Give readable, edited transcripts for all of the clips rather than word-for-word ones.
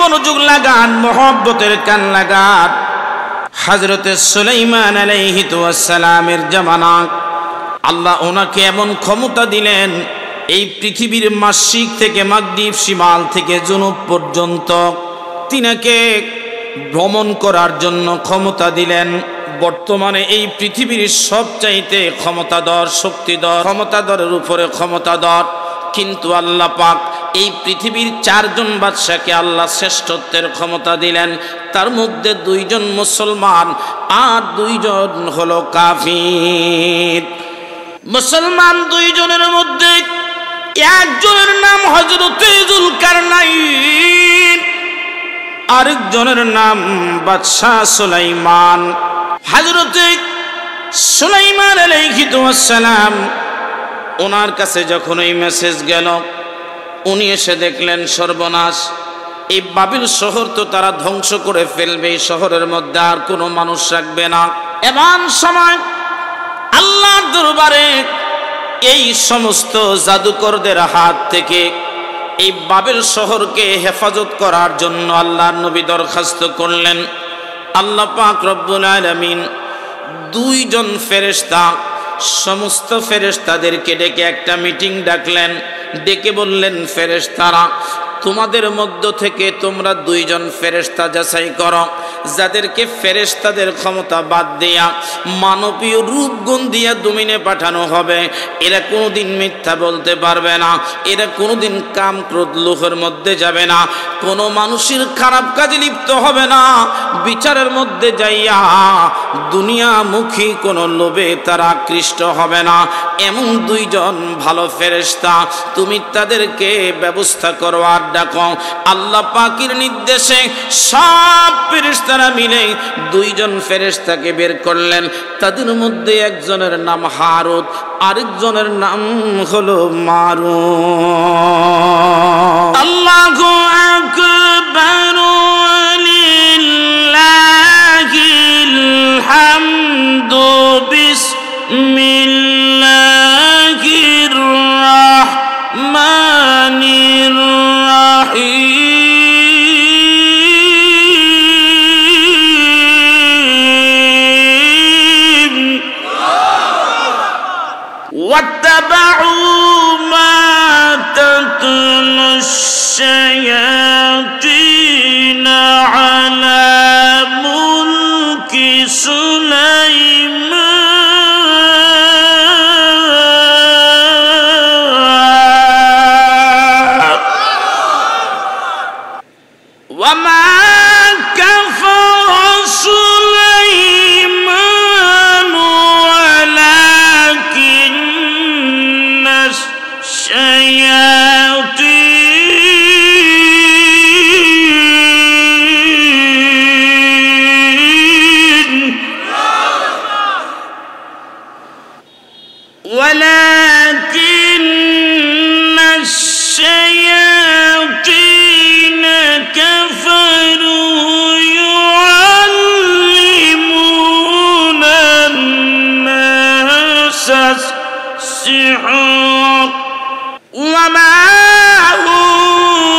মনোযোগ লাগান, মহব্বতের কান লাগান। হযরতে সুলাইমান আলাইহিস সালামের জামানা আল্লাহ ওনাকে এমন ক্ষমতা দিলেন, এই পৃথিবীর মাশরিক থেকে মাগরিব, শিমাল থেকে জুনুব পর্যন্ত তিনাকে ভ্রমণ করার জন্য ক্ষমতা দিলেন। বর্তমানে এই পৃথিবীর সবচাইতে ক্ষমতাধর, শক্তিধর, ক্ষমতাধরের উপরে ক্ষমতাধর, কিন্তু আল্লাহ পাক এই পৃথিবীর 4 জন বাদশাকে আল্লাহ শ্রেষ্ঠত্বের ক্ষমতা দিলেন। তার মধ্যে 2 জন মুসলমান আর 2 জন হলো কাফির। মুসলমান 2 জনের মধ্যে একজনের নাম হযরতে যুলকারনাইন, আরেকজনের নাম বাদশাহ সুলাইমান। হযরতে সুলাইমান আলাইহিস সালাম ওনার কাছে যখন এই মেসেজ গেল, উনি এসে দেখলেন সর্বনাশ, এই বাবিল শহর তো তারা ধ্বংস করে ফেলবে, এই শহরের মধ্যে আর কোনো মানুষ রাখবে না। এমন সময় আল্লাহর দরবারে এই সমস্ত জাদুকরদের হাত থেকে এই বাবিল শহরকে হেফাজত করার জন্য আল্লাহর নবী দরখাস্ত করলেন। আল্লাহ পাক রব্বুল আলামিন 2 জন ফেরেশতা, সমস্ত ফেরেশতাদেরকে ডেকে একটা মিটিং ডাকলেন। ডেকে বললেন, ফেরেশতারা, তোমাদের মধ্য থেকে তোমরা 2 জন ফেরেশতা যাচাই করো, যাদেরকে ফেরেশতাদের ক্ষমতা বাদ দিয়া মানবীয় রূপগুণ দিয়া দুনিয়ায় পাঠানো হবে। এরা কোনোদিন মিথ্যা বলতে পারবে না, এরা কোনোদিন কাম ক্রোধ লোভের মধ্যে যাবে না, কোনো মানুষের খারাপ কাজে লিপ্ত হবে না, বিচারের মধ্যে যাইয়া দুনিয়ামুখী কোনো লোভে তারা আকৃষ্ট হবে না। এমন 2 জন ভালো ফেরেশতা তুমি তাদেরকে ব্যবস্থা করো আর ডাকো। আল্লাহ পাকের নির্দেশে সব ফেরেশতারা মিলে 2 জন ফেরেশতাকে বের করলেন। তাদের মধ্যে একজনের নাম হারুত, আরেকজনের নাম হলো মারুত। আল্লাহু আকবার, লিল্লাহিল হামদু, বিসমিল্লাহির রাহমানির রাহিম। واتبعوا ما تتلو الشياطين على ملك سليمان وما كفر سليمان ولكن الشياطين كفروا يعلمون الناس السحر وما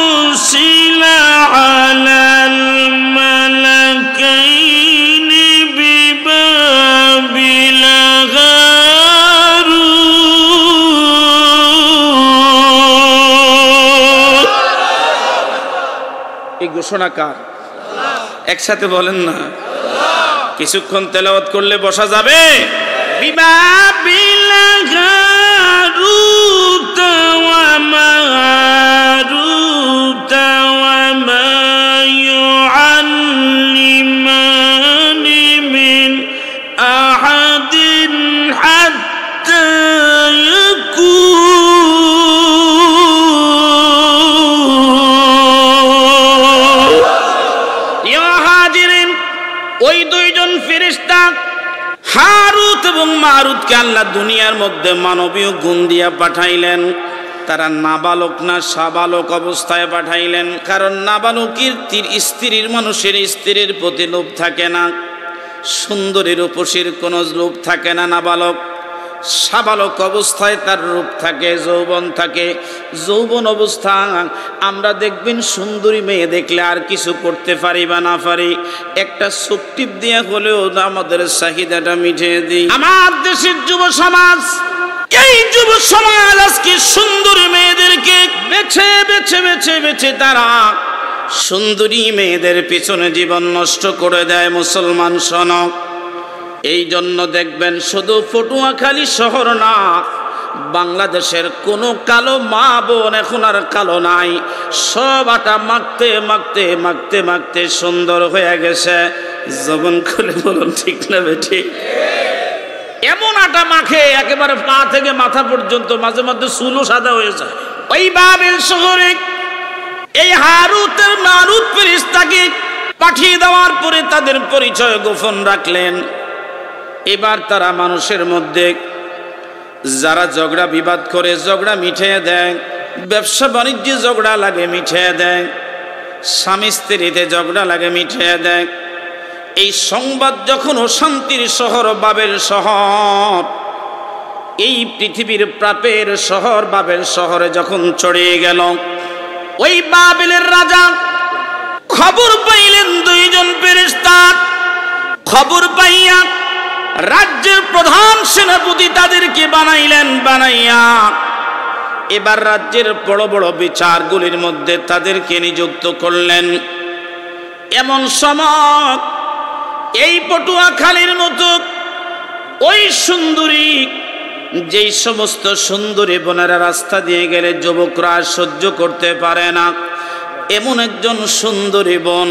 أرسل على الملكين ببابل هاروت। এই ঘোষণা কার? একসাথে বলেন না, কিছুক্ষণ তেলাওয়াত করলে বসা যাবে। বিবাবিল হারুত ওয়া মারুত ওয়া মা ইউআল্লিমানি মিন আহাদিন হাত্তা ওই 2 জন ফেরেশতা হারুত এবং মারুতকে আল্লাহ দুনিয়ার মধ্যে মানবীয় গুণ দিয়া পাঠাইলেন। তারা নাবালক না সাবালক অবস্থায় পাঠাইলেন, কারণ নাবালকের স্ত্রীর মানুষের স্ত্রীর প্রতি লোভ থাকে না, সুন্দরীর উপসীর কোনো লোভ থাকে না নাবালক। সাবালক অবস্থায় তার রূপ থাকে, যৌবন থাকে। যৌবন অবস্থা আমরা দেখবেন সুন্দরী মেয়ে দেখলে আর কিছু করতে পারি বা না পারি, একটা চোখ টিপ দিয়ে হলেও আমাদের চাহিদাটা মিটিয়ে দিই। আমার দেশের যুব সমাজ, এই যুব সমাজ আজকে সুন্দরী মেয়েদেরকে বেছে বেছে বেছে বেছে তারা সুন্দরী মেয়েদের পিছনে জীবন নষ্ট করে দেয়। মুসলমান শোনো, এই জন্য দেখবেন শুধু পটুয়াখালী শহর না, বাংলাদেশের কোনো কালো মা বোন এখন আর কালো নাই। সব আটা মাখতে মাখতে মাখতে মাখতে সুন্দর হয়ে গেছে। জবান খুলে বলুন ঠিক না বেঠি? এমন আটা মাখে একেবারে পা থেকে মাথা পর্যন্ত, মাঝে মধ্যে চুলও সাদা হয়ে যায়। ওই বাবেল শহরে এই হারুত আর মারুত ফেরেশতাকে পাঠিয়ে দেওয়ার পরে তাদের পরিচয় গোপন রাখলেন। এবার তারা মানুষের মধ্যে যারা ঝগড়া বিবাদ করে ঝগড়া মিটিয়ে দেয়, ব্যবসা বাণিজ্যে ঝগড়া লাগে মিটিয়ে দেয়, স্বামী স্ত্রীতে ঝগড়া লাগে মিটিয়ে দেয়। এই সংবাদ যখন অশান্তির শহর বাবেল শহর, এই পৃথিবীর প্রাপের শহর বাবেল শহরে যখন ছড়িয়ে গেল, ওই বাবেলের রাজা খবর পাইলেন দুইজন ফেরেশতা। খবর পাইয়া রাজ্যের প্রধান সেনাপতি তাদেরকে বানাইলেন। বানাইয়া এবার রাজ্যের বড় বড় বিচারগুলির মধ্যে তাদেরকে নিযুক্ত করলেন। এমন সময় এই পটুয়াখালীর মতো ওই সুন্দরী, যেই সমস্ত সুন্দরী বোনেরা রাস্তা দিয়ে গেলে যুবকরা সহ্য করতে পারে না, এমন একজন সুন্দরী বোন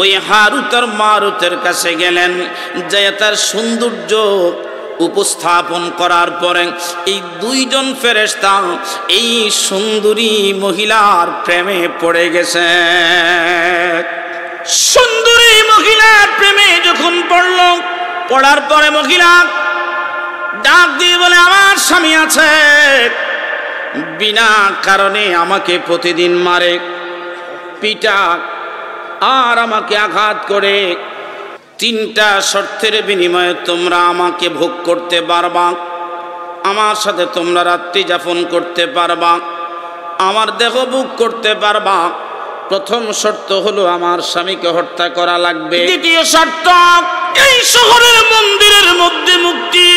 ওই হারুত আর মারুতের কাছে গেলেন। যে তার সৌন্দর্য উপস্থাপন করার পরে এই দুইজন ফেরেশতা এই সুন্দরী মহিলার প্রেমে পড়ে গেছে। সুন্দরী মহিলার প্রেমে যখন পড়ল, পড়ার পরে মহিলা ডাক দিয়ে বলে, আমার স্বামী আছে, বিনা কারণে আমাকে প্রতিদিন মারে, পিটা আর আমাকে আঘাত করে। তিনটা শর্তের বিনিময়ে তোমরা আমাকে ভোগ করতে পারবা, আমার সাথে তোমরা রাত্রি যাপন করতে পারবা, আমার দেহ ভোগ করতে পারবা। প্রথম শর্ত হলো আমার স্বামীকে হত্যা করা লাগবে। দ্বিতীয় শর্ত, এই শহরের মন্দিরের মধ্যে মুক্তি,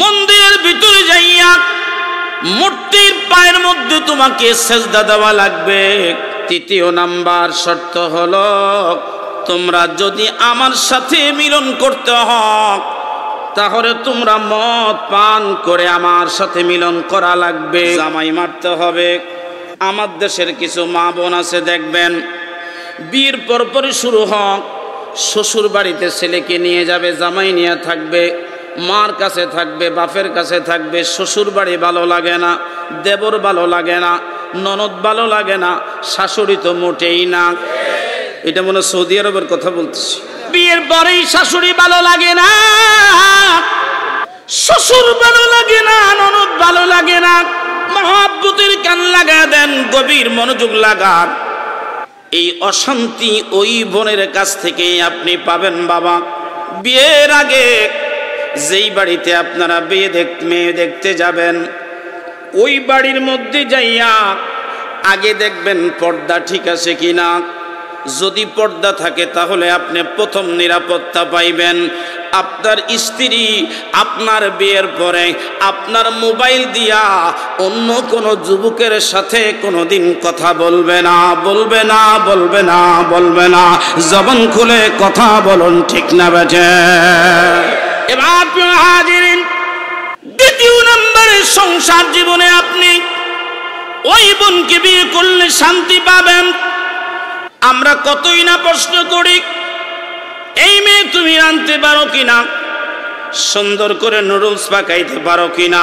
মন্দিরের ভিতরে যাইয়া মূর্তির পায়ের মধ্যে তোমাকে সেজদা দেওয়া লাগবে। তৃতীয় নাম্বার শর্ত হলো, তোমরা যদি আমার সাথে মিলন করতে হয় তাহলে তোমরা মদ পান করে আমার সাথে মিলন করা লাগবে। জামাই মারতে হবে। আমার দেশের কিছু মা বোন আছে দেখবেন, বিয়ের পরপরই শুরু হোক, শ্বশুর বাড়িতে ছেলেকে নিয়ে যাবে, জামাই নিয়ে থাকবে, মার কাছে থাকবে, বাপের কাছে থাকবে। শ্বশুর বাড়ি ভালো লাগে না, দেবর ভালো লাগে না, ননদ ভালো লাগে না, শাশুড়ি তো মোটেই না। এটা মনে সৌদি আরবের কথা বলতেছি। বিয়ের পরেই শাশুড়ি ভালো লাগে না, শ্বশুর ভালো লাগে না, ননদ ভালো লাগে না। মহব্বতের কান লাগা দেন, গভীর মনোযোগ লাগান। এই অশান্তি ওই বোনের কাছ থেকে আপনি পাবেন বাবা। বিয়ের আগে যেই বাড়িতে আপনারা মেয়ে দেখতে যাবেন, ওই বাড়ির মধ্যে যাইয়া আগে দেখবেন পর্দা ঠিক আছে কিনা। যদি পর্দা থাকে তাহলে আপনি প্রথম নিরাপত্তা পাইবেন। আপনার স্ত্রী আপনার বিয়ের পরে আপনার মোবাইল দিয়া অন্য কোনো যুবকের সাথে কোনোদিন কথা বলবে না, বলবে না, বলবে না, বলবে না। জবান খুলে কথা বলুন ঠিক না বেঠে? এবার হাজিরিন, দ্বিতীয় নম্বরে সংসার জীবনে আপনি ওই বোনকে বিয়ে করলে শান্তি পাবেন। আমরা কতই না প্রশ্ন করি, এই মেয়ে তুমি রাঁধতে পারো কিনা, সুন্দর করে নুডলস পাকাইতে পারো কিনা,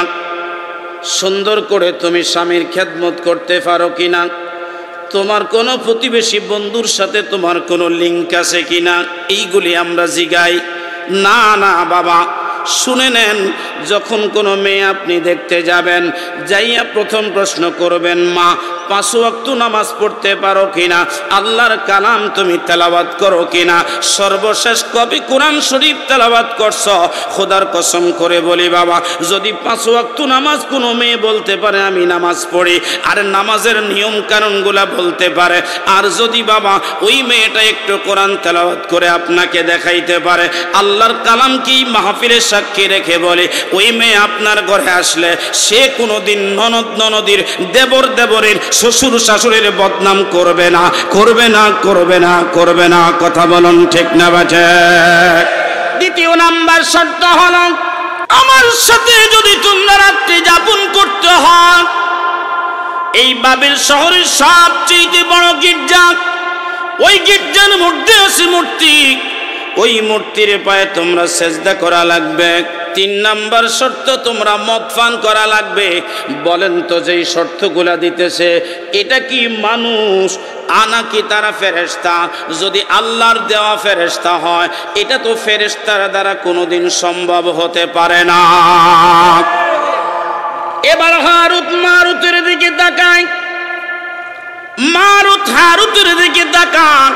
সুন্দর করে তুমি স্বামীর খেদমত করতে পারো কিনা, তোমার কোনো প্রতিবেশী বন্ধুর সাথে তোমার কোনো লিঙ্ক আছে কিনা, এইগুলি আমরা জিগাই। না না বাবা, শুনে নেন, যখন কোনো মেয়ে আপনি দেখতে যাবেন, যাইয়া প্রথম প্রশ্ন করবেন, মা 5 ওয়াক্ত নামাজ পড়তে পারো কিনা, আল্লাহর কালাম তুমি তেলাওয়াত করো কিনা, সর্বশেষ কবে কোরআন শরীফ তেলাওয়াত করছো? খোদার কসম করে বলি বাবা, যদি 5 ওয়াক্ত নামাজ কোনো মেয়ে বলতে পারে আমি নামাজ পড়ি, আর নামাজের নিয়ম কানুনগুলা বলতে পারে, আর যদি বাবা ওই মেয়েটা একটু কোরআন তেলাওয়াত করে আপনাকে দেখাইতে পারে, আল্লাহর কালাম কি মাহফিলের সাক্ষী রেখে বলে, ওই মেয়ে আপনার ঘরে আসলে সে কোনোদিন ননদ ননদীর, দেবর দেবরের, শ্বশুর শাশুড়ির বদনাম করবে না, করবে না, করবে না, করবে না। কথা বলুন ঠিক না বাজে? দ্বিতীয় নাম্বার শর্ত হলো, আমার সাথে যদি তোমরা রাত্রি যাপন করতে হয়, এই বাবেল শহরের সবচেয়ে বড় গির্জা, ওই গির্জার মধ্যে আছে মূর্তি, ওই মূর্তির পায়ে তোমরা সেজদা করা লাগবে। 3 নাম্বার শর্ত, তোমরা মদ পান করা লাগবে। বলেন তো, যেই শর্তগুলা দিতেছে, এটা কি মানুষ নাকি তারা ফেরেশতা? যদি আল্লাহর দেওয়া ফেরেশতা হয়, এটা তো ফেরেশতার দ্বারা কোনোদিন সম্ভব হতে পারে না। এবার হারুত মারুতের দিকে তাকায়, মারুত হারুতের দিকে তাকান,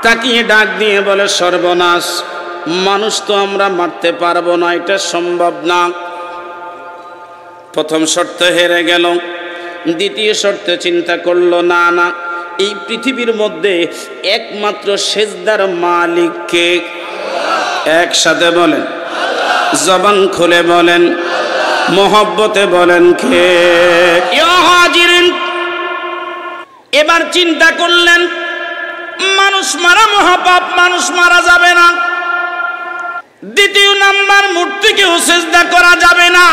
তাকিয়ে ডাক দিয়ে বলে, সর্বনাশ, মানুষ তো আমরা মারতে পারবো না, এটা সম্ভব না। প্রথম শর্ত হেরে গেল। দ্বিতীয় শর্তে চিন্তা করলো, না না, এই পৃথিবীর মধ্যে একমাত্র সেজদার মালিক কে? একসাথে বলেন, জবান খুলে বলেন, মোহব্বতে বলেন, কে? হাজিরিন, এবার চিন্তা করলেন, মানুষ মারা মহাপাপ, মানুষ মারা যাবে না। দ্বিতীয় নাম্বার, মূর্তিকেও সেজদা করা যাবে না।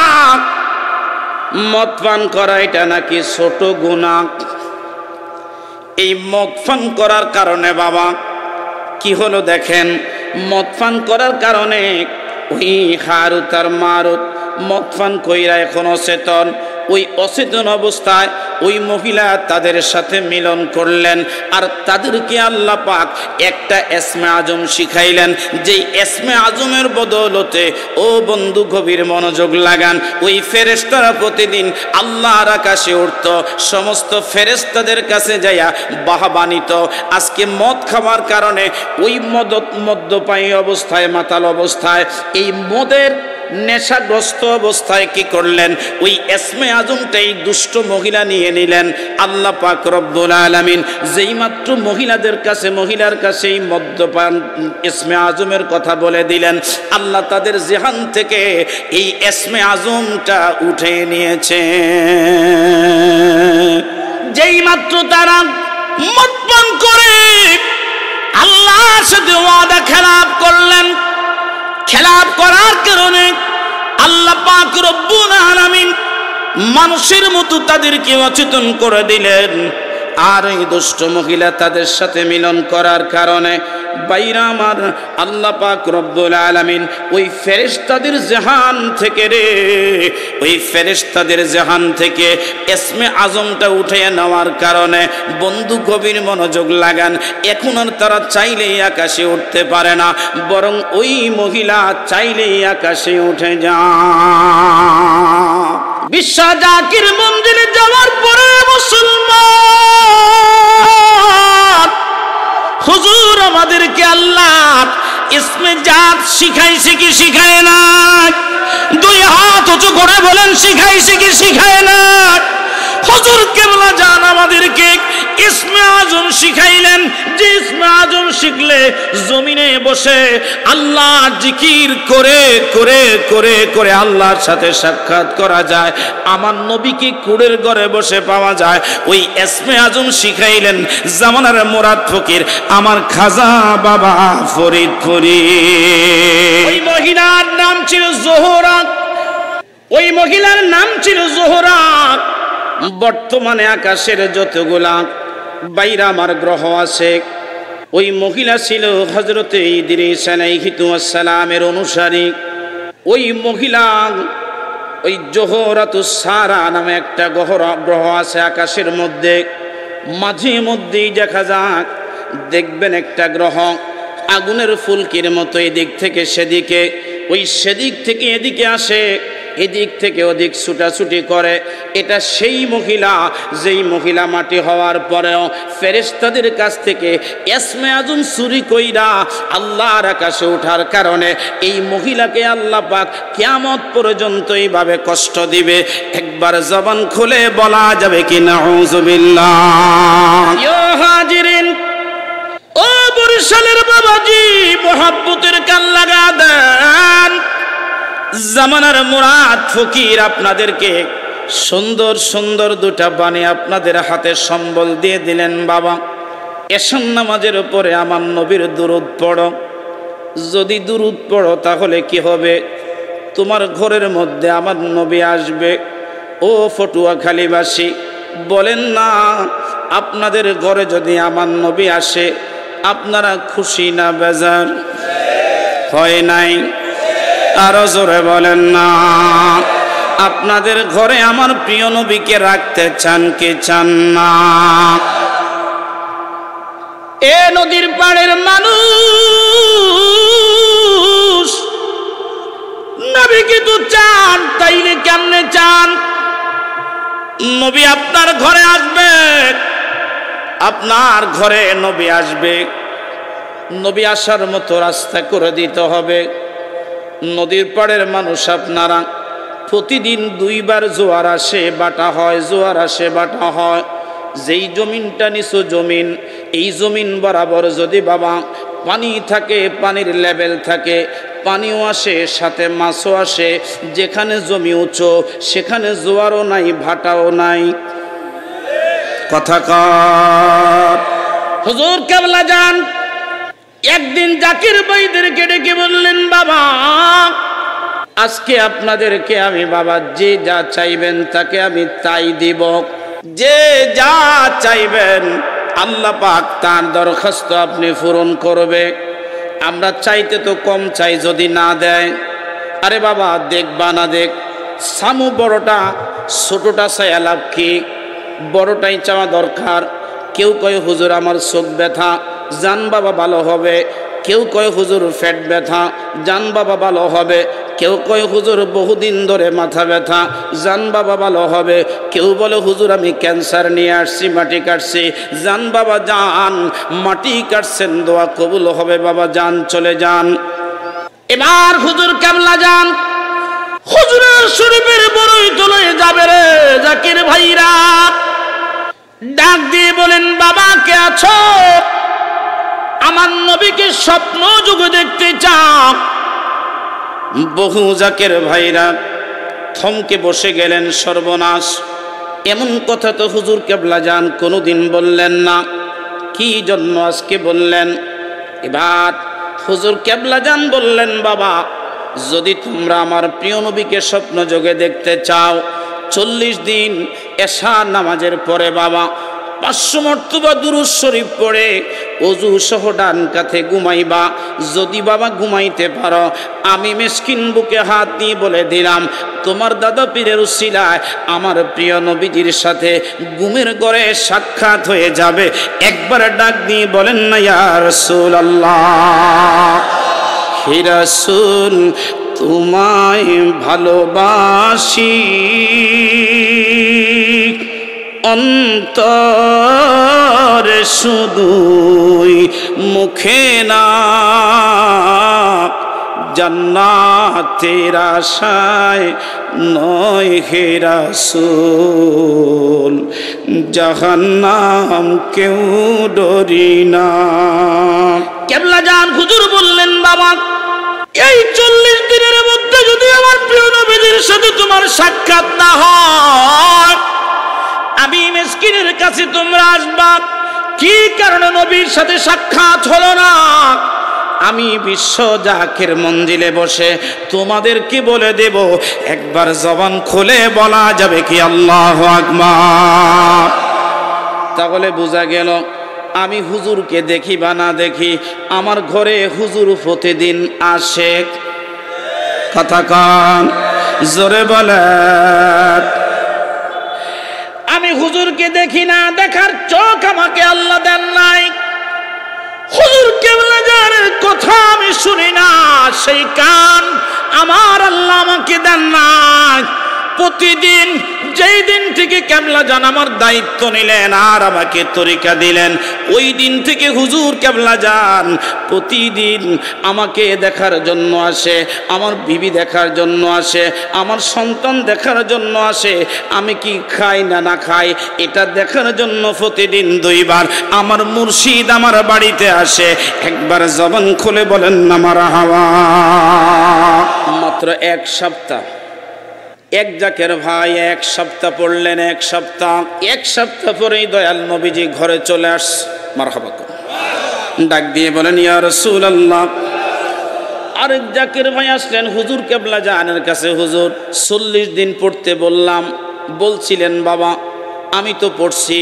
মদ পান করা এটা নাকি ছোট গুনাহ। এই মদ পান করার কারণে বাবা কি হলো দেখেন, মদ পান করার কারণে ওই হারুত আর মারুত মদ পান কইরা এখন অচেতন। ওই অচেতন অবস্থায় ওই মহিলা তাদের সাথে মিলন করলেন, আর তাদেরকে আল্লাহ পাক একটা এসমে আজম শিখাইলেন, যেই এসমে আজমের বদৌলতে, ও বন্ধু গভীর মনোযোগ লাগান, ওই ফেরেশতারা প্রতিদিন আল্লাহর আকাশে উঠত, সমস্ত ফেরেশতাদের কাছে যাইয়া বাহবা নিত। আজকে মদ খাওয়ার কারণে ওই মদ্যপায়ী অবস্থায়, মাতাল অবস্থায়, এই মদের নেশাগ্রস্ত অবস্থায় কি করলেন, ওই এসমে আজমটাই দুষ্ট মহিলা নিয়ে নিলেন। আল্লাহ পাক রব্বুল আলামিন যেই মাত্র মহিলাদের কাছে, মহিলার কাছে এই মদ্যপান এসমে আজমের কথা বলে দিলেন, আল্লাহ তাদের জেহান থেকে এই এসমে আজমটা উঠে নিয়েছে। যেই মাত্র তারা মদ পান করে আল্লাহর সাথে ওয়াদা খেলাপ করলেন, খেলাপ করার কারণে আল্লাহ পাক রব্বুল আলামিন মানুষের মতো তাদেরকে অচেতন করে দিলেন। আর এই দুষ্ট মহিলা তাদের সাথে মিলন করার কারণে বাইরা আমার আল্লাহ পাক রব্বুল আলামিন ওই ফেরেশতাদের জাহান থেকে ওই ফেরেশতাদের জাহান থেকে এসমে আজমটা উঠে নেওয়ার কারণে, বন্ধু গভীর মনোযোগ লাগান, এখন আর তারা চাইলেই আকাশে উঠতে পারে না, বরং ওই মহিলা চাইলেই আকাশে উঠে যায়। বিশ্ব জাকির মন্দিরে যাওয়ার পরে মুসলমান, হুজুর আমাদেরকে আল্লাহ ইসমে জাত শিখাইছে কি শিখায় না? 2 হাত উঁচু করে বলেন, শিখাইছে কি শিখায় না? হুজুর কেবলা জান আমাদেরকে ইসমে আজম শিখাইলেন, যে ইসমে আজম শিখলে জমিনে বসে আল্লাহ জিকির করে করে করে করে আল্লাহর সাথে সাক্ষাৎ করা যায়, আমার নবীকে কুড়ের ঘরে বসে পাওয়া যায়। ওই ইসমে আজম শিখাইলেন জামানার মুরাদ ফকির আমার খাজা বাবা ফরিদপুরি। ওই মহিলার নাম ছিল জোহরা, ওই মহিলার নাম ছিল জোহরা। বর্তমানে আকাশের যতগুলা বাইরা আমার গ্রহ আছে, ওই মহিলা ছিল হযরতে ইদ্রিস আলাইহিস সালামের অনুসারী। ওই মহিলা, ওই জোহরাতুস সারা নামে একটা গ্রহ আছে আকাশের মধ্যে, মাঝে মধ্যেই দেখা যাক দেখবেন একটা গ্রহ আগুনের ফুলকির মতো এদিক থেকে সেদিকে ওই সেদিক থেকে এদিকে আসে, এদিক থেকে ওদিক ছুটাছুটি করে। এটা সেই মহিলা যেই মহিলা মাটি হওয়ার পরেও ফেরেশতাদের কাছ থেকে এসমে আজম চুরি কইরা আল্লাহর আকাশে ওঠার কারণে এই মহিলাকে আল্লাহ পাক কিয়ামত পর্যন্ত এইভাবে কষ্ট দিবে। একবার জবান খুলে বলা যাবে কি নাউযুবিল্লাহ। ইয়া হাজিরিন, ও বরিশালের বাবাজি, মোহাব্বতের কান লাগা দেন। জামানার মুরাদ ফকির আপনাদেরকে সুন্দর সুন্দর দুটা বাণী আপনাদের হাতে সম্বল দিয়ে দিলেন। বাবা, এশার নামাজের উপরে আমার নবীর দুরূদ পড়ো। যদি দুরূদ পড়ো তাহলে কি হবে? তোমার ঘরের মধ্যে আমার নবী আসবে। ও পটুয়াখালীবাসী, বলেন না, আপনাদের ঘরে যদি আমার নবী আসে আপনারা খুশি না বেজার? হয় নাই? আরো জোরে বলেন না। আপনাদের ঘরে আমার প্রিয় নবীকে রাখতে চান কি চান না? এ নদীর পাড়ের মানুষ, নবীকে তো চান, তাইলে কেমনে চান? নবী আপনার ঘরে আসবে, আপনার ঘরে নবী আসবে। নবী আসার মতো রাস্তা করে দিতে হবে। নদীর পাড়ের মানুষ আপনারা, প্রতিদিন 2 বার জোয়ার আসে বাটা হয়, জোয়ার আসে বাটা হয়। যেই জমিনটা নিচু জমিন, এই জমিন বরাবর যদি বাবা পানি থাকে, পানির লেভেল থাকে, পানিও আসে সাথে মাছও আসে। যেখানে জমি উঁচু সেখানে জোয়ারও নাই, ভাটাও নাই। কথা কর। হুজুর কেবলা যান একদিন জাকির ভাইদেরকে ডেকে বললেন, বাবা আজকে আপনাদেরকে আমি বাবা যে যা চাইবেন তাকে আমি তাই দিব। যে যা চাইবেন আল্লাহ পাক তার দরখাস্ত আপনি পূরণ করবে। আমরা চাইতে তো কম চাই, যদি না দেয়, আরে বাবা দেখবা না দেখ, সামু বড়টা ছোটটা চাই লাভ কি? বড়টাই চাওয়া দরকার। কেউ কয় হুজুর আমার চোখ ব্যথা, জান বাবা ভালো হবে। কেউ কয় হুজুর পেট ব্যথা, জান বাবা ভালো হবে। কেউ কয় হুজুর বহুদিন ধরে মাথা ব্যথা, জান বাবা ভালো হবে। কেউ বলে হুজুর আমি ক্যান্সার নিয়ে আসছি, মাটি কাটছি, জান বাবা যান। মাটি কাটছেন, দোয়া কবুল হবে বাবা, যান চলে যান। এবার হুজুর কেবলা যান, হুজুরের শরীফের বড়ই তোলে যাবে রে জাকির ভাইরা। ডাক দিয়ে বলেন, বাবা কে আছো? আমার নবীকে স্বপ্ন যুগে দেখতে চাও। বহু জাকের ভাইরা থমকে বসে গেলেন। সর্বনাশ, এমন কথা তো হুজুর কেবলা যান কোনোদিন বললেন না, কি জন্য আজকে বললেন? এবার হুজুর কেবলা যান বললেন, বাবা যদি তোমরা আমার প্রিয় নবীকে স্বপ্ন যোগে দেখতে চাও, 40 দিন এশার নামাজের পরে বাবা 500 মর্তবা দুরূদ শরীফ পড়ে ওযু সহ ডান কাঁধে ঘুমাইবা। যদি বাবা ঘুমাইতে পারো, আমি মিসকিন বুকে হাত দিয়ে বলে দিলাম, তোমার দাদা পীরের উসিলায় আমার প্রিয় নবীজির সাথে ঘুমের ঘরে সাক্ষাৎ হয়ে যাবে। একবার ডাক দিয়ে বলেন না, ইয়া রাসূলুল্লাহ, হে রাসূল তোমায় ভালোবাসি, অন্তরে শুধুই মুখে না, জান্নাতের আশায় নয় হে রাসূল, জাহান্নাম কেউ ডরি না। কেবলা জান হুজুর বললেন, বাবা এই 40 দিনের মধ্যে যদি আমার প্রিয় নবীর সাথে তোমার সাক্ষাৎ না হয়, আমি মিসকিনের কাছে তোমরা আসবা। কি কারণে নবীর সাথে সাক্ষাৎ হলো না? আমি বিশ্ব জাকের মঞ্জিলে বসে তোমাদেরকে বলে দেব। একবার জবান খুলে বলা যাবে কি আল্লাহু আকবার? তাহলে বোঝা গেল আমি হুজুরকে দেখি বা না দেখি, আমার ঘরে হুজুর প্রতিদিন আসে। কথা কান জোরে বলে, আমি হুজুরকে দেখি না, দেখার চোখ আমাকে আল্লাহ দেন নাই। হুজুর কেবলা জানের কথা আমি শুনি না, সেই কান আমার আল্লাহ আমাকে দেন না। প্রতিদিন যেই দিন থেকে কেবলা জান আমার দায়িত্ব নিলেন আর আমাকে তরিকা দিলেন, ওই দিন থেকে হুজুর কেবলা জান প্রতিদিন আমাকে দেখার জন্য আসে, আমার বিবি দেখার জন্য আসে, আমার সন্তান দেখার জন্য আসে, আমি কি খাই না না খাই এটা দেখার জন্য প্রতিদিন 2 বার আমার মুর্শিদ আমার বাড়িতে আসে। একবার জবান খুলে বলেন না মারহাবা। মাত্র 1 সপ্তাহ, এক জাকের ভাই 1 সপ্তাহ পড়লেন, 1 সপ্তাহ পরেই দয়াল নবীজি ঘরে চলে আসছে। মারহাবা ডাক দিয়ে বলেন ইয়া রাসূলুল্লাহ। আরেক জাকের ভাই আসলেন হুজুর কেবলা জানের কাছে, হুজুর 40 দিন পড়তে বলছিলেন বাবা, আমি তো পড়ছি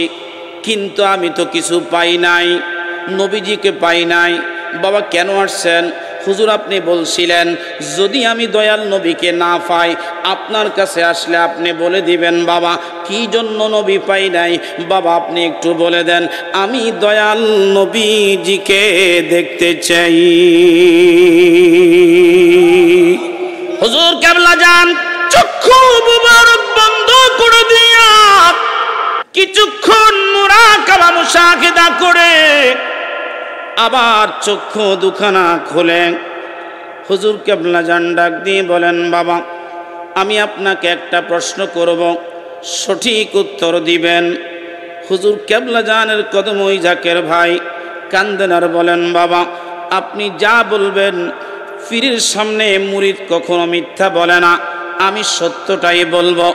কিন্তু আমি তো কিছু পাই নাই, নবীজিকে পাই নাই। বাবা কেন আসছেন? হুজুর আপনি বলছিলেন যদি আমি দয়াল নবীকে না পাই আপনার কাছে আসলে আপনি বলে দিবেন বাবা কি জন্য নবী পাই নাই। বাবা আপনি একটু বলে দেন, আমি দয়াল নবীজিকে দেখতে চাই। হুজুর কেবলা জান চক্ষু মুবারক বন্ধ করে দিয়া কিছুক্ষণ মুরাকাবা মুশাহিদা করে আবার চক্ষু দুখানা খোলেন। হুজুর কেবলা জান ডাক দিয়ে বলেন বাবা আমি আপনাকে একটা প্রশ্ন করব, সঠিক উত্তর দিবেন। হুজুর কেবলা জানের কদম ওই জাকের ভাই কান্দেন আর বলেন বাবা আপনি যা বলবেন, পীরের সামনে মুরিদ কখনো মিথ্যা বলে না, আমি সত্যটাই বলবো,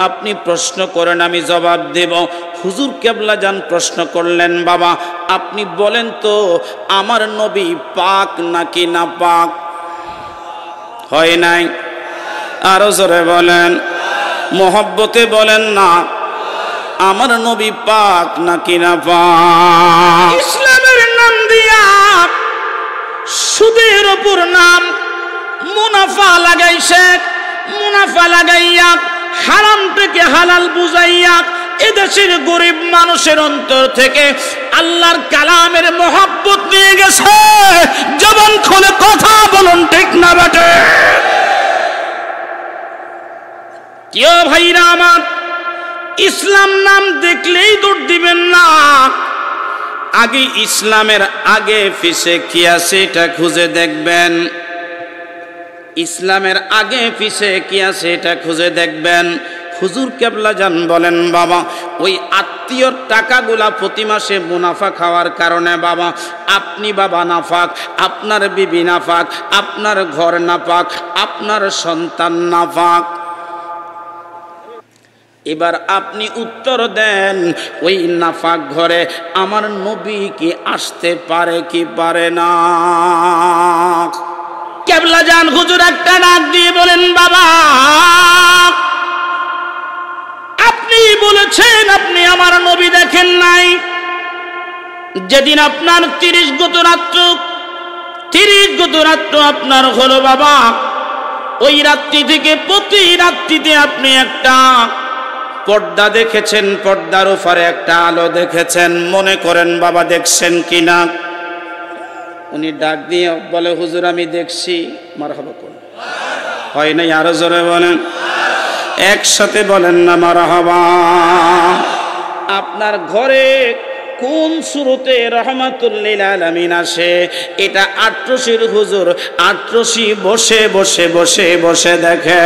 আপনি প্রশ্ন করেন আমি জবাব দেব। হুজুর কেবলা জান প্রশ্ন করলেন বাবা আপনি বলেন তো আমার নবী পাক নাকি না পাক? হয় নাই? আরো জোরে বলেন, মোহব্বতে বলেন না, আমার নবী পাক নাকি না পাক? ইসলামের নাম দিয়া সুদের উপর নাম মুনাফা লাগাইছে, মুনাফা লাগাইয়া হারাম থেকে হালাল বুঝাইয়া এদেশের গরিব মানুষের অন্তর থেকে আল্লাহর কালামের মোহাব্বত নিয়ে গেছে। জবান খুলে কথা বলুন ঠিক না বেটে? কেউ ভাইরা আমার ইসলাম নাম দেখলেই দৌড় দিবেন না, আগে ইসলামের আগে পিছে কি আছে এটা খুঁজে দেখবেন। ইসলামের আগে পিছে কি আছে এটা খুঁজে দেখবেন। হুজুর কেবলা জান বলেন বাবা ওই আত্মীয়র টাকাগুলা প্রতি মাসে মুনাফা খাওয়ার কারণে বাবা আপনি বাবা নাফাক, আপনার বিবি নাফাক, আপনার ঘর নাফাক, আপনার সন্তান নাফাক। এবার আপনি উত্তর দেন ওই নাফাক ঘরে আমার নবী কি আসতে পারে কি পারে না? কেবলা জান হুজুর একটা ডাক দিয়ে বলেন বাবা আপনি বলেছেন আপনি আমার নবী দেখেন নাই। যেদিন আপনার 30 গত রাত্র আপনার হলো বাবা, ওই রাত্রি থেকে প্রতি রাত্রিতে আপনি একটা পর্দা দেখেছেন, পর্দার উপরে একটা আলো দেখেছেন, মনে করেন বাবা দেখছেন কিনা? উনি ডাক দিয়ে বলে হুজুর আমি দেখছি। মারহাবা করুন। হয় নাই? আরো জোরে বলেন, একসাথে বলেন না মারহাবা। আপনার ঘরে কোন সূরাতে রহমাতুল লিল আলামিন আসে এটা আটরশির হুজুর আটরশি বসে বসে বসে বসে দেখে।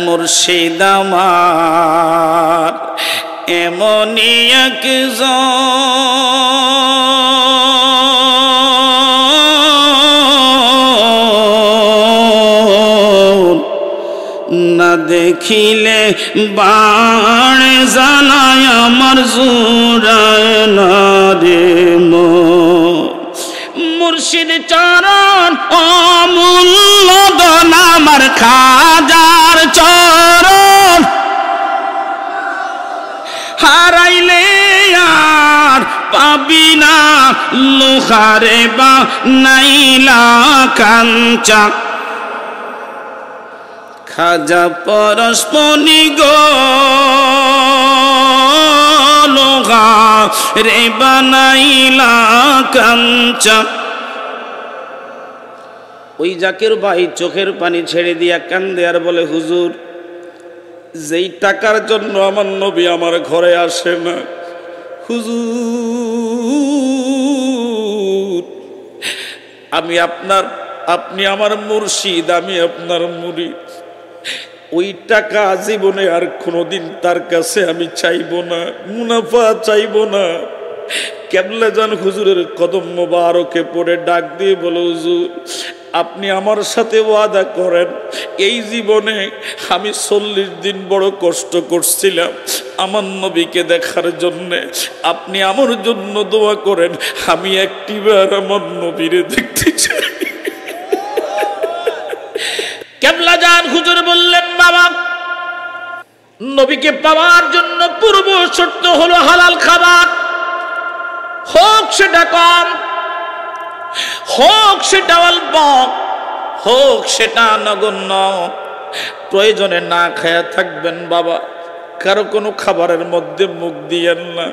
মুর্শিদ আমার এমনই একজন না দেখিলে বাণ জানায় আমার জোড়ায় না রে মুর্শিদ চরণ অমূল্য ধন আমার খাজার চরণ হারাইলে আর পাবি না লোহারে বা নাইলা কাঞ্চা খাজা পরশমণি গো লোহা রে বানাইলা কাঞ্চা। ওই জাকির ভাই চোখের পানি ছেড়ে দিয়া কান্দে আর বলে, হুজুর, যেই টাকার জন্য আমার নবী আমার ঘরে আসে না, হুজুর আমি আপনার, আপনি আমার মুর্শিদ, আমি আপনার মুরিদ, ওই টাকা জীবনে আর কোনোদিন তার কাছে আমি চাইব না, মুনাফা চাইব না। কেবলা জান হুজুরের কদম মোবারকে পড়ে ডাক দিয়ে বলো, হুজুর আপনি আমার সাথে ওয়াদা করেন, এই জীবনে আমি 40 দিন বড় কষ্ট করছিলাম আমার নবীকে দেখার জন্যে, আপনি আমার জন্য দোয়া করেন, আমি একটিবার আমার নবীরে দেখতে চাই। কেবলা জান হুজুর বললেন, বাবা, নবীকে পাওয়ার জন্য পূর্ব শর্ত হলো হালাল খাবার, হোক সেটা কম, হোক সেটা অল্প, হোক সেটা নগণ্য, প্রয়োজনে না খায়া থাকবেন বাবা, কারো কোনো খাবারের মধ্যে মুখ দিয়েন না।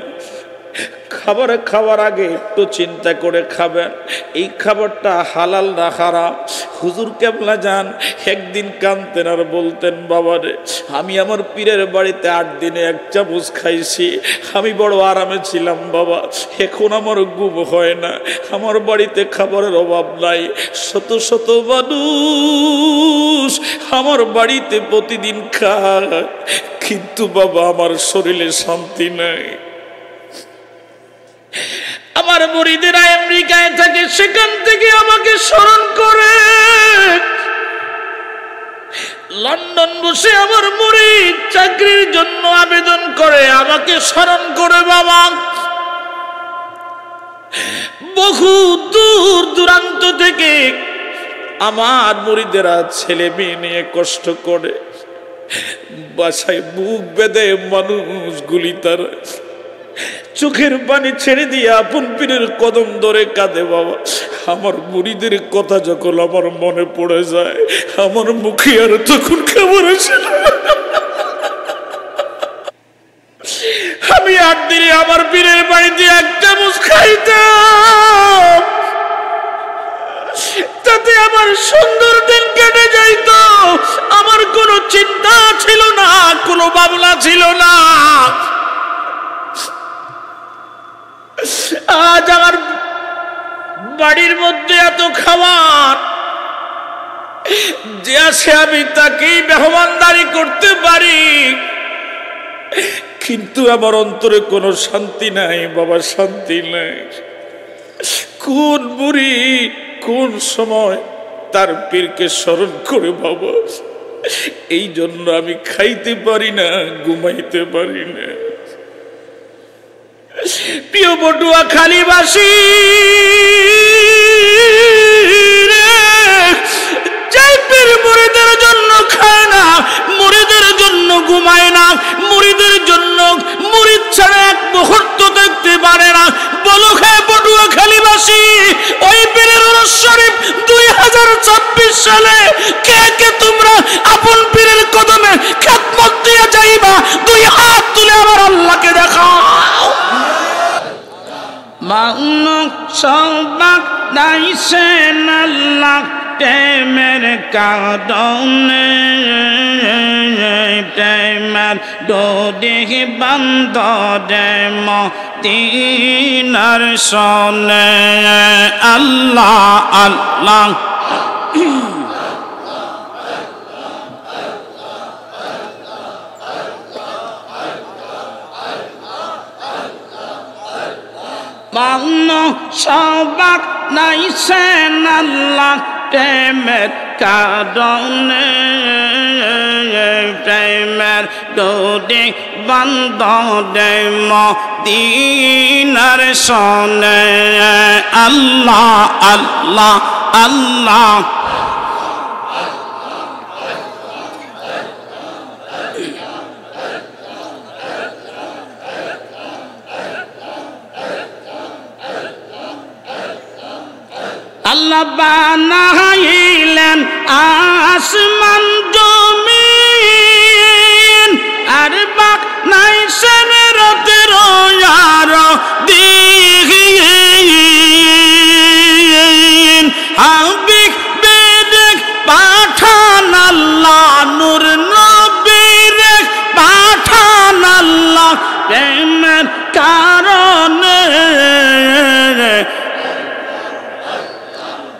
খাবার খাওয়ার আগে একটু চিন্তা করে খাবেন, এই খাবারটা হালাল না হারাম। হুজুর কেবলা যান একদিন কাঁদতেন আর বলতেন, বাবারে আমি আমার পীরের বাড়িতে 8 দিনে 1 চামচ খাইছি, আমি বড় আরামে ছিলাম বাবা, এখন আমার ঘুম হয় না, আমার বাড়িতে খাবারের অভাব নাই, শত শত মানুষ আমার বাড়িতে প্রতিদিন খায়, কিন্তু বাবা আমার শরীরে শান্তি নাই। আমার মুরিদেরা আমেরিকায় থাকে, সেখান থেকে আমাকে স্মরণ করে, লন্ডন বসে আমার মুরিদ চাকরির জন্য আবেদন করে, আমাকে স্মরণ করে বাবা। বহু দূর দূরান্ত থেকে আমার মুরিদেরা ছেলে মেয়ে নিয়ে কষ্ট করে, বাসায় বুক বেঁধে মানুষগুলি তার চোখের পানি ছেড়ে দিয়ে আপন পীরের কদম ধরে কাঁদে বাবা। আমার মুরিদের কথা যখন আমার মনে পড়ে যায়, আমার মুখে আর তখন খাবার আসে না। আমি 8 দিনে আমার পীরের বাড়িতে 1 চামচ খাইতাম, তাতে আমার সুন্দর দিন কেটে যাইত, আমার কোনো চিন্তা ছিল না, কোনো ভাবনা ছিল না। আজ আমার বাড়ির মধ্যে এত খাবার, যে আসে আমি তাকেই মেহমানদারি করতে পারি, কিন্তু আমার অন্তরে কোনো শান্তি নাই বাবা, শান্তি নাই। কোন মুরিদ কোন সময় তার পীরকে স্মরণ করে বাবা, এই জন্য আমি খাইতে পারি না, ঘুমাইতে পারি না। প্রিয় পটুয়াখালীবাসী, যাই পীর মুরিদের জন্য খায় না, মুরিদের জন্য ঘুমায় না, মুরিদের জন্য মুরিদ ছাড়া 1 মুহূর্ত দেখতে পারে না, বলো খায় পটুয়াখালীবাসী, ওই পীরের উরুস শরীফ 2026 সালে কে কে তোমরা আপন পীরের কদমে খেদমত দিয়ে যাইবা? 2 হাত তুলে আমার আল্লাহকে দেখাও। মানুষ সবাক দাইছেন আল্লাহ প্রেমের কারণে, প্রেমের ডোরে বান্দরে মদিনার সনে। আল্লাহ আল্লাহ মানুষ সবাক নাইছেন আল্লাহ প্রেমের কারণে, প্রেমের ডোরে বান্দরে মদিনার সনে। আল্লাহ আল্লাহ আল্লাহ আল্লাহ বানাইলেন আসমান জমিন, আর বানাইছেন রাতের আর প্রেমের কারণে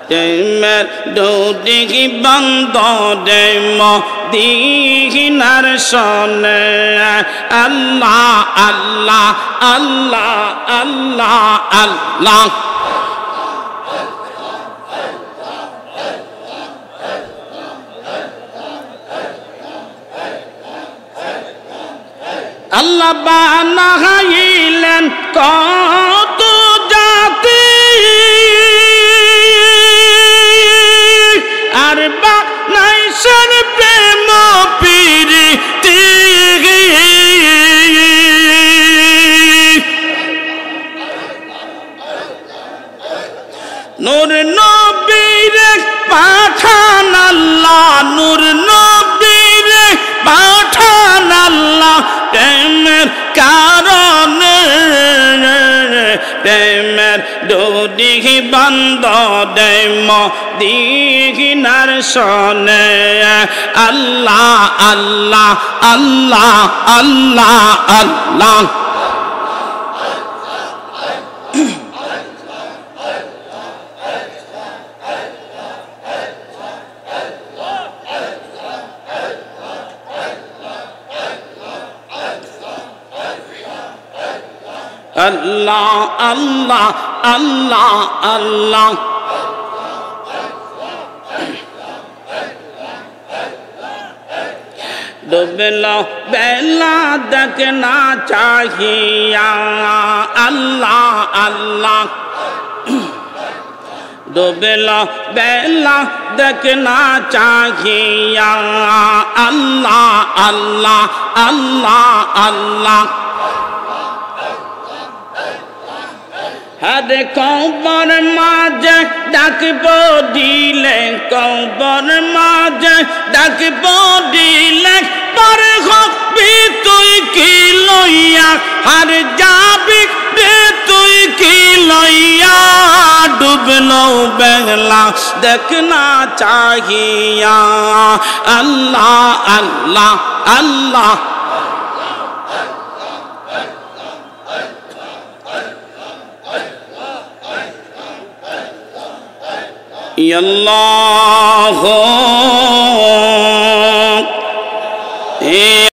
প্রেমের ডুরি বন্ধ রে মদিনার সনে আল্লাহ আল্লাহ আল্লাহ আল্লাহ আল্লাহ আল্লাহ বানাইলেন কত জাতি আর বানাইছেন প্রেম প্রীতি নূর নবীর পাঠান আল্লাহ নূর নবীর পাঠান আল্লাহ প্রেমের কারণে প্রেমের ডুরি বন্ধ রে মদিনার সনে আল্লাহ আল্লাহ আল্লাহ আল্লাহ আল্লাহ আল্লাহ আল্লাহ আল্লাহ আল্লাহ ডুবলো বেলা দেখনা চাহিয়া আল্লাহ আল্লাহ ডুবলো বেলা দেখনা চাহিয়া আল্লাহ আল্লাহ আল্লাহ আল্লাহ হরে কবর মাঝে ডাকব দিলে কবর মাঝে ডাকব দিলে পর হবি তুই কি লইয়া আর যাবি রে তুই কি লইয়া ডুবলো বেলা দেখনা চাহিয়া আল্লাহ আল্লাহ আল্লাহ আল্লাহ